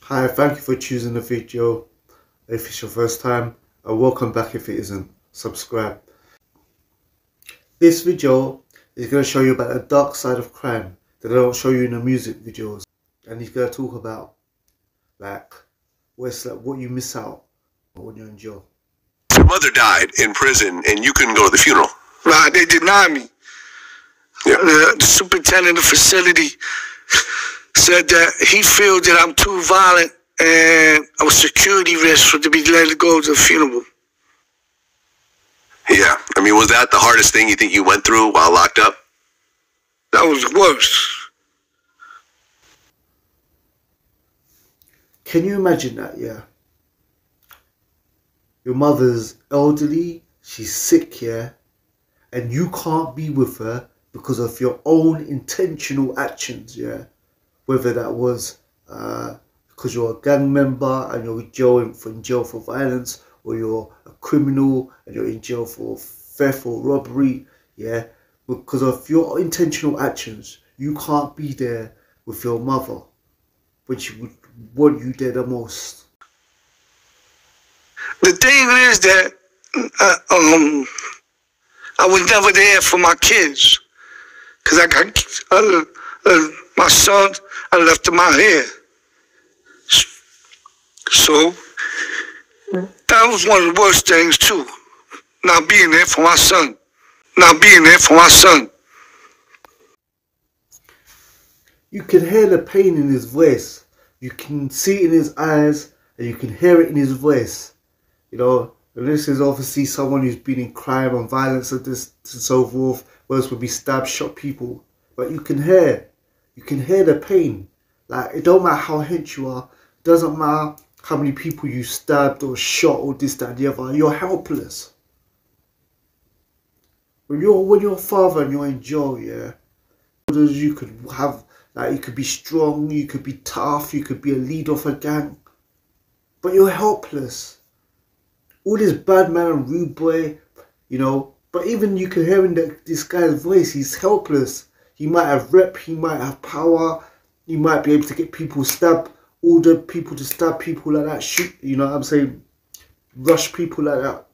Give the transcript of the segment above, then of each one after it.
Hi, thank you for choosing the video if it's your first time, and welcome back if it isn't. Subscribe. This video is going to show you about the dark side of crime that I don't show you in the music videos, and he's going to talk about what you miss out when you're in jail. Your mother died in prison and you couldn't go to the funeral. Right, they denied me. Yeah. The superintendent of the facility said that he feels that I'm too violent and I'm a security risk for to be let to go to the funeral. Yeah, I mean, was that the hardest thing you think you went through while locked up? That was the worst. Can you imagine that? Yeah. Your mother's elderly, she's sick, yeah, and you can't be with her because of your own intentional actions, yeah. Whether that was because you're a gang member and you're in jail for violence, or you're a criminal and you're in jail for theft or robbery, yeah. Because of your intentional actions, you can't be there with your mother when she would want you there the most. The thing is that I was never there for my kids, cause I got my son. I left him out here, so that was one of the worst things too. Not being there for my son. You can hear the pain in his voice. You can see it in his eyes, and you can hear it in his voice. You know, and this is obviously someone who's been in crime and violence and this and so forth, whereas would be stabbed, shot people. But you can hear the pain. Like, it don't matter how hench you are, it doesn't matter how many people you stabbed or shot or this, that, and the other. You're helpless. When you're a father and you're in jail, yeah, you could have, like, you could be strong, you could be tough, you could be a leader of a gang, but you're helpless. All this bad man and rude boy, you know, but even you can hear in this guy's voice, he's helpless. He might have rep, he might have power, he might be able to get people stabbed, order people to stab people like that, shoot, you know what I'm saying, rush people like that.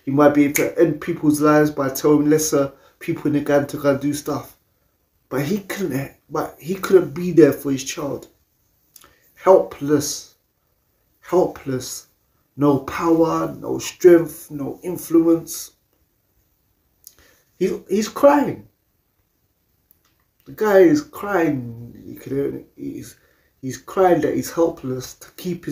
He might be able to end people's lives by telling lesser people in the gang to go and do stuff. But he couldn't be there for his child. Helpless. No power, no strength, no influence. He's crying. The guy is crying. You can hear it. He's crying that he's helpless to keep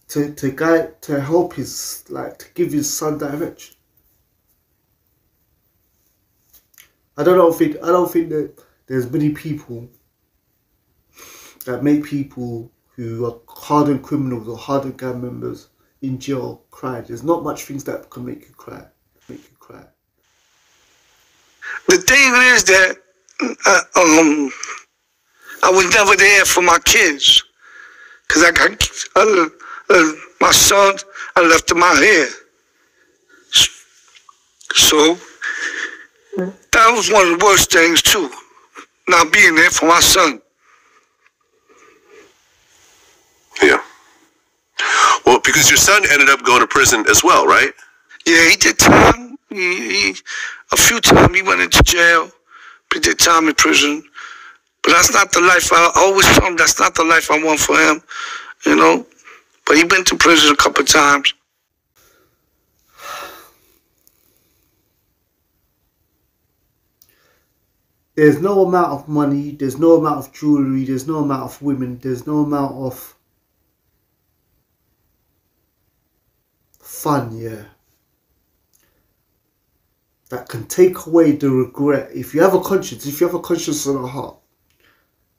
to help his, like, to give his son direction. I don't think that there's many people that make people who are hardened criminals or hardened gang members in jail cry. There's not much things that can make you cry. The thing is that I was never there for my kids, cause I got my son. I left him out here, so that was one of the worst things too. Not being there for my son. Yeah. Well, because your son ended up going to prison as well, right? Yeah, he did time. He a few times he went into jail. He did time in prison. But that's not the life. I always tell him that's not the life I want for him, you know. But he been to prison a couple of times. There's no amount of money, there's no amount of jewelry, there's no amount of women, there's no amount of fun, yeah, that can take away the regret. If you have a conscience, and a heart,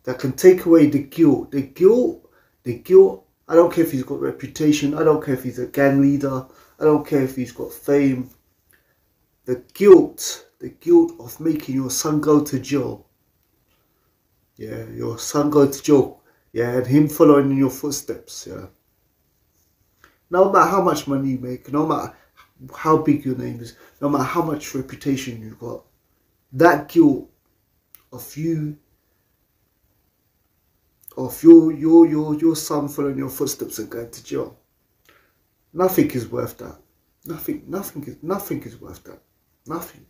that can take away the guilt. The guilt, I don't care if he's got reputation, I don't care if he's a gang leader, I don't care if he's got fame. The guilt of making your son go to jail. Yeah, your son go to jail. Yeah, and him following in your footsteps, yeah. No matter how much money you make, no matter how big your name is, no matter how much reputation you've got, that guilt of you of your son following your footsteps and going to jail. Nothing is worth that. Nothing is worth that. Nothing.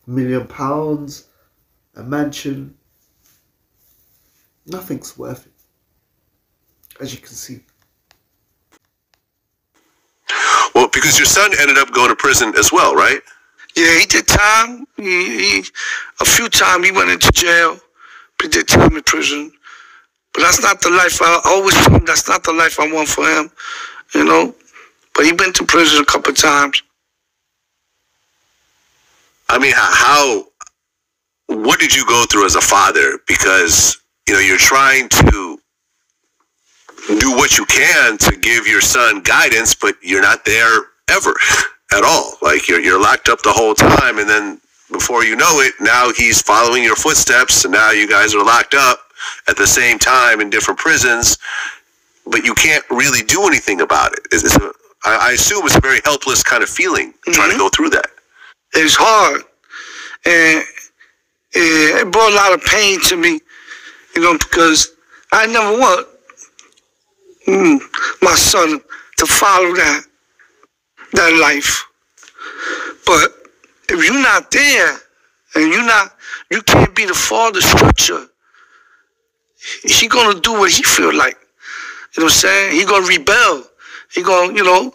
£1 million, a mansion. Nothing's worth it. As you can see. Well, because your son ended up going to prison as well, right? Yeah, he did time. A few times he went into jail. He did time in prison. But that's not the life. I always told him that's not the life I want for him, you know. But he been to prison a couple of times. I mean, what did you go through as a father? Because, you know, you're trying to do what you can to give your son guidance, but you're not there ever at all. Like you're locked up the whole time, and then before you know it, now he's following your footsteps, and now you guys are locked up at the same time in different prisons, but you can't really do anything about it. I assume it's a very helpless kind of feeling trying to go through that. It's hard, and it brought a lot of pain to me, you know, because I never want my son to follow that life. But if you're not there, and you can't be the father structure, he gonna do what he feel like. You know what I'm saying? He gonna rebel. He gonna, you know,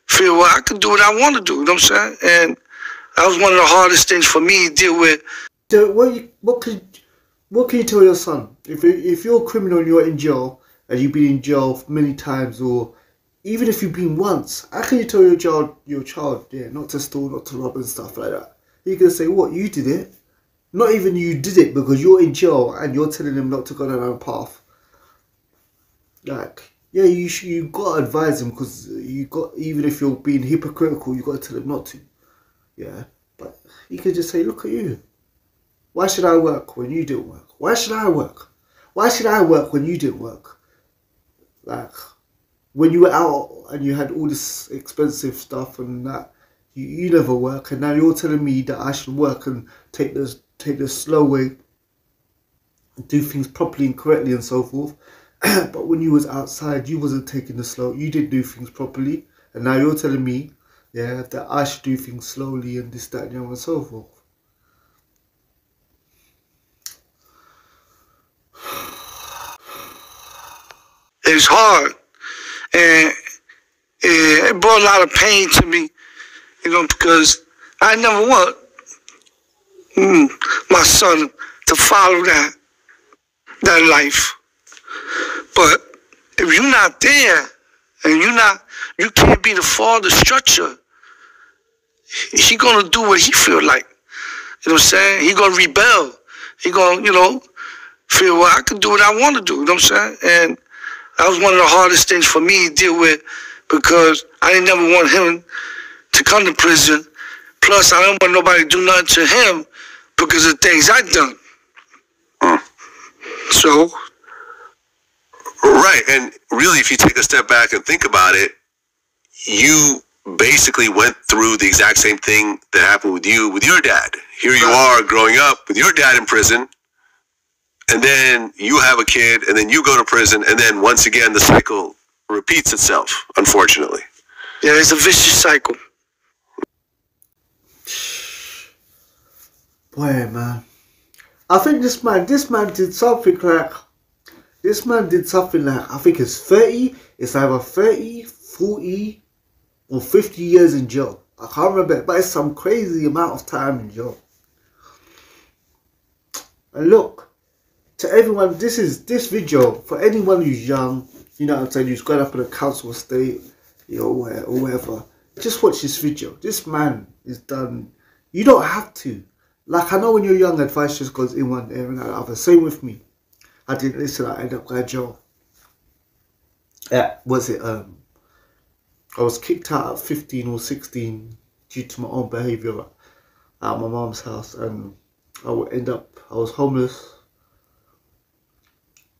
feel, well, I can do what I want to do. You know what I'm saying? And that was one of the hardest things for me to deal with. So what can you tell your son? If you're a criminal and you're in jail, and you've been in jail many times, or even if you've been once, how can you tell your child, yeah, not to steal, not to rob and stuff like that? You're going to say, what, you did it? Not even you did it, because you're in jail and you're telling him not to go down that path. Like, yeah, you got to advise him, because even if you're being hypocritical, you got to tell him not to. Yeah, but you can just say, look at you. Why should I work when you didn't work? Why should I work? Why should I work when you didn't work? Like, when you were out and you had all this expensive stuff and that, you never work, and now you're telling me that I should work and take the slow way, and do things properly and correctly and so forth. But when you was outside, you wasn't taking the slow. You didn't do things properly, and now you're telling me, yeah, that I should do things slowly and this, that, and so forth. It's hard, and it brought a lot of pain to me, you know, because I never want my son to follow that life. But if you're not there, and you can't be the father structure, he gonna do what he feel like. You know what I'm saying? He gonna rebel. He gonna, you know, feel, well, I can do what I want to do. You know what I'm saying? And that was one of the hardest things for me to deal with, because I didn't never want him to come to prison. Plus, I don't want nobody to do nothing to him because of things I've done. So. Right, and really, if you take a step back and think about it, you basically went through the exact same thing that happened with you with your dad. Here you are growing up with your dad in prison, and then you have a kid, and then you go to prison, and then once again the cycle repeats itself, unfortunately. Yeah, it's a vicious cycle. Boy, man. I think this man did something like, I think it's 30, it's either 30, 40, or 50 years in jail. I can't remember, but it's some crazy amount of time in jail. And look, to everyone, this video, for anyone who's young, you know what I'm saying, who's going up in a council estate, you know, or whatever, just watch this video. This man is done. You don't have to. Like, I know when you're young, advice just goes in one ear and out the other. Same with me. I didn't listen, I ended up going to jail. I was kicked out at 15 or 16 due to my own behaviour at my mum's house, and I was homeless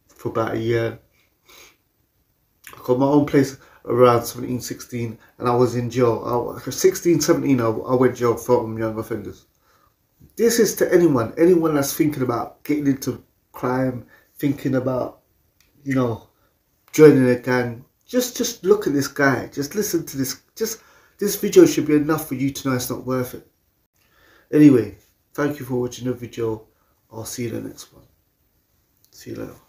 for about a year. I got my own place around 17, 16, and I was in jail. 16, 17, I went to jail for young offenders. This is to anyone that's thinking about getting into crime, thinking about, you know, joining a gang, just look at this guy. Just listen to this. This video should be enough for you to know it's not worth it. Anyway, thank you for watching the video. I'll see you in the next one. See you later.